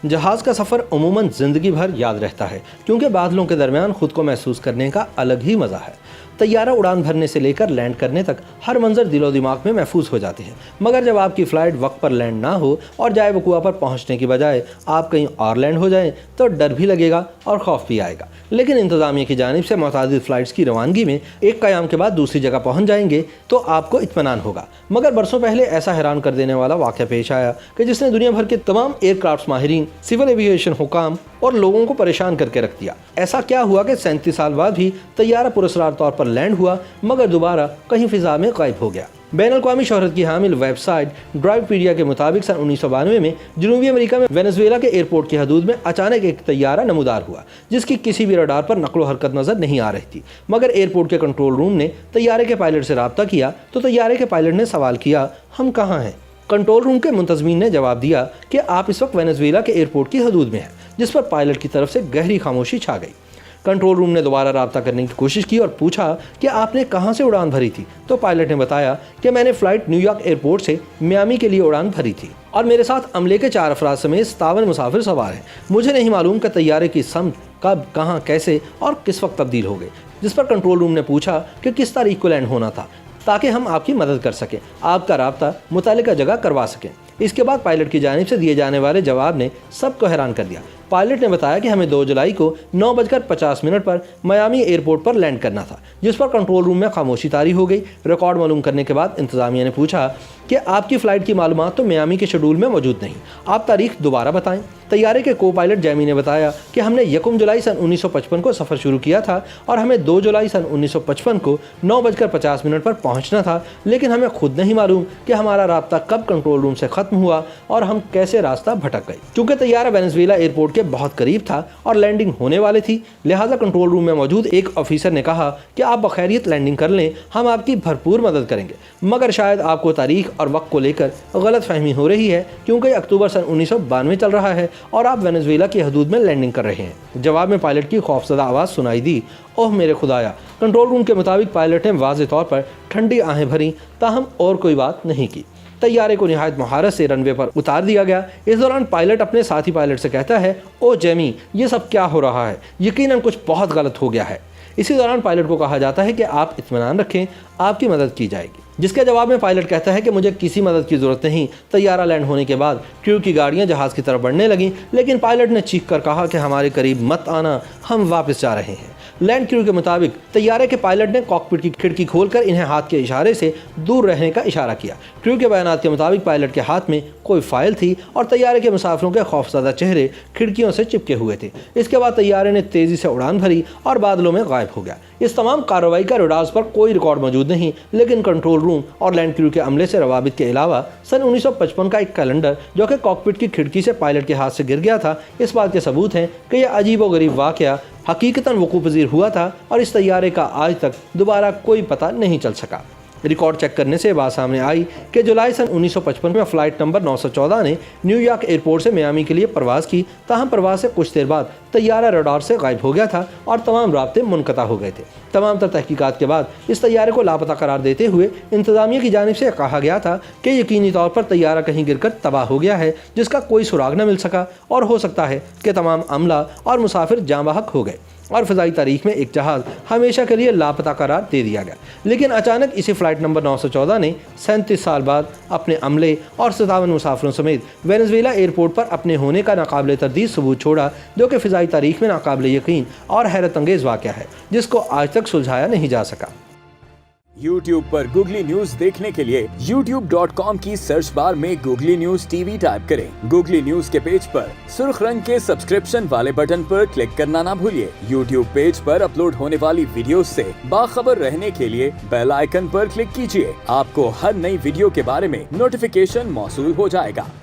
जहाज़ का सफ़र अमूमन ज़िंदगी भर याद रहता है, क्योंकि बादलों के दरमियान खुद को महसूस करने का अलग ही मज़ा है। तैयारा उड़ान भरने से लेकर लैंड करने तक हर मंजर दिलो दिमाग में महफूज हो जाती है। मगर जब आपकी फ़्लाइट वक्त पर लैंड ना हो और जाए वकुआ पर पहुंचने की बजाय आप कहीं और लैंड हो जाएं, तो डर भी लगेगा और खौफ भी आएगा। लेकिन इंतज़ामिया की जानिब से मुतअद्दिद फ़्लाइट्स की रवानगी में एक क़याम के बाद दूसरी जगह पहुँच जाएंगे तो आपको इत्मीनान होगा। मगर बरसों पहले ऐसा हैरान कर देने वाला वाक़या पेश आया कि जिसने दुनिया भर के तमाम एयरक्राफ्ट माहिरीन, सिविल एविएशन हुकाम और लोगों को परेशान करके रख दिया। ऐसा क्या हुआ कि 37 साल बाद भी तैयारा पुरस्कार तौर पर लैंड हुआ, मगर दोबारा कहीं फ़िज़ा में गायब हो गया। बैनुल-अक़वामी शोहरत की हामिल वेबसाइट ड्राइवपीडिया के मुताबिक सन 1992 में जनूबी अमेरिका में वेनेज़ुएला के एयरपोर्ट की हदूद में अचानक एक तैयारा नमूदार हुआ, जिसकी किसी भी रडार पर नक़्लो हरकत नज़र नहीं आ रही थी। मगर एयरपोर्ट के कंट्रोल रूम ने तैयारे के पायलट से रब्ता किया तो तैयारे के पायलट ने सवाल किया, हम कहाँ हैं? कंट्रोल रूम के मुंतज़मीन ने जवाब दिया कि आप इस वक्त वेनेज़ुएला के एयरपोर्ट की हदूद में हैं, जिस पर पायलट की तरफ से गहरी खामोशी छा गई। कंट्रोल रूम ने दोबारा रब्ता करने की कोशिश की और पूछा कि आपने कहाँ से उड़ान भरी थी? तो पायलट ने बताया कि मैंने फ़्लाइट न्यूयॉर्क एयरपोर्ट से मियामी के लिए उड़ान भरी थी और मेरे साथ अमले के 4 अफराद समेत 57 मुसाफिर सवार हैं। मुझे नहीं मालूम कि तैयारे की समत कब, कहाँ, कैसे और किस वक्त तब्दील हो गई। जिस पर कंट्रोल रूम ने पूछा कि किस तारीख को लैंड होना था, ताकि हम आपकी मदद कर सकें, आपका रब्ता मुतल्लिका जगह करवा सकें। इसके बाद पायलट की जानिब से दिए जाने वाले जवाब ने सबको हैरान कर दिया। पायलट ने बताया कि हमें 2 जुलाई को 9:50 पर मियामी एयरपोर्ट पर लैंड करना था, जिस पर कंट्रोल रूम में खामोशी तारी हो गई। रिकॉर्ड मालूम करने के बाद इंतज़ामिया ने पूछा कि आपकी फ़्लाइट की मालूमात तो मियामी के शेड्यूल में मौजूद नहीं, आप तारीख दोबारा बताएं। तैयारे के को पायलट जैमी ने बताया कि हमने 1 जुलाई सन 1955 को सफ़र शुरू किया था और हमें 2 जुलाई सन 1955 को 9:50 पर पहुंचना था, लेकिन हमें खुद नहीं मालूम कि हमारा राब्ता कब कंट्रोल रूम से ख़त्म हुआ और हम कैसे रास्ता भटक गए। क्योंकि तैयारा वेनेज़ुएला एयरपोर्ट के बहुत करीब था और लैंडिंग होने वाली थी, लिहाजा कंट्रोल रूम में मौजूद एक ऑफिसर ने कहा कि आप बखैरियत लैंडिंग कर लें, हम आपकी भरपूर मदद करेंगे। मगर शायद आपको तारीख और वक्त को लेकर गलत फहमी हो रही है, क्योंकि अक्टूबर सन 1992 चल रहा है और आप वेनेज़ुएला की हदूद में लैंडिंग कर रहे हैं। जवाब में पायलट की खौफजदा आवाज़ सुनाई दी, ओह मेरे खुदाया। कंट्रोल रूम के मुताबिक पायलट ने वाज़ेह तौर पर ठंडी आहें भरी, ताहम और कोई बात नहीं की। तैयारे को निहायत महारत से रनवे पर उतार दिया गया। इस दौरान पायलट अपने साथी पायलट से कहता है, ओ जेमी, ये सब क्या हो रहा है? यकीनन कुछ बहुत गलत हो गया है। इसी दौरान पायलट को कहा जाता है कि आप इत्मीनान रखें, आपकी मदद की जाएगी। जिसके जवाब में पायलट कहता है कि मुझे किसी मदद की ज़रूरत नहीं। तैयारा लैंड होने के बाद क्रू की गाड़ियां जहाज़ की तरफ बढ़ने लगीं, लेकिन पायलट ने चीख कर कहा कि हमारे करीब मत आना, हम वापस जा रहे हैं। लैंड क्रू के मुताबिक तैयारे के पायलट ने कॉकपिट की खिड़की खोलकर इन्हें हाथ के इशारे से दूर रहने का इशारा किया। क्रू के बयानात के मुताबिक पायलट के हाथ में कोई फाइल थी और तैयारे के मुसाफिरों के खौफजदा चेहरे खिड़कियों से चिपके हुए थे। इसके बाद तैयारे ने तेज़ी से उड़ान भरी और बादलों में गायब हो गया। इस तमाम कार्रवाई का रडार्स पर कोई रिकॉर्ड मौजूद नहीं, लेकिन कंट्रोल रूम और लैंड क्रू के अमले से रवाबित के अलावा सन 1955 का एक कैलेंडर जो कि कॉकपिट की खिड़की से पायलट के हाथ से गिर गया था, इस बात के सबूत हैं कि यह अजीब व गरीब वाक़या हकीकतन वक़ूअ पज़ीर हुआ था और इस तैयारे का आज तक दोबारा कोई पता नहीं चल सका। रिकॉर्ड चेक करने से बात सामने आई कि जुलाई सन 1955 में फ़्लाइट नंबर 914 ने न्यूयॉर्क एयरपोर्ट से मियामी के लिए परवाज़ की, ताहम परवाज़ से कुछ देर बाद तैयारा रडार से गायब हो गया था और तमाम राब्ते मुनक़ता हो गए थे। तमाम तर तहकीकात के बाद इस तैयारे को लापता करार देते हुए इंतज़ामिया की जानिब से कहा गया था कि यकीनी तौर पर तैयारा कहीं गिरकर तबाह हो गया है, जिसका कोई सुराग न मिल सका और हो सकता है कि तमाम अमला और मुसाफिर जाँ बहक हो गए और फ़िज़ाई तारीख में एक जहाज़ हमेशा के लिए लापता करार दे दिया गया। लेकिन अचानक इसी फ़्लाइट नंबर 914 ने 37 साल बाद अपने अमले और 57 मुसाफिरों समेत वेनेज़ुएला एयरपोर्ट पर अपने होने का नाकाबिले तरदीद सबूत छोड़ा, जो कि फ़िज़ाई तारीख में नाकाबिले यकीन और हैरत अंगेज़ वाक़या है, जिसको आज तक सुलझाया नहीं जा सका। YouTube पर गूगली न्यूज देखने के लिए youtube.com की सर्च बार में गूगली न्यूज टीवी टाइप करें। गूगली न्यूज के पेज पर सुर्ख रंग के सब्सक्रिप्शन वाले बटन पर क्लिक करना ना भूलिए। YouTube पेज पर अपलोड होने वाली वीडियोस से बाखबर रहने के लिए बेल आइकन पर क्लिक कीजिए। आपको हर नई वीडियो के बारे में नोटिफिकेशन मौसूल हो जाएगा।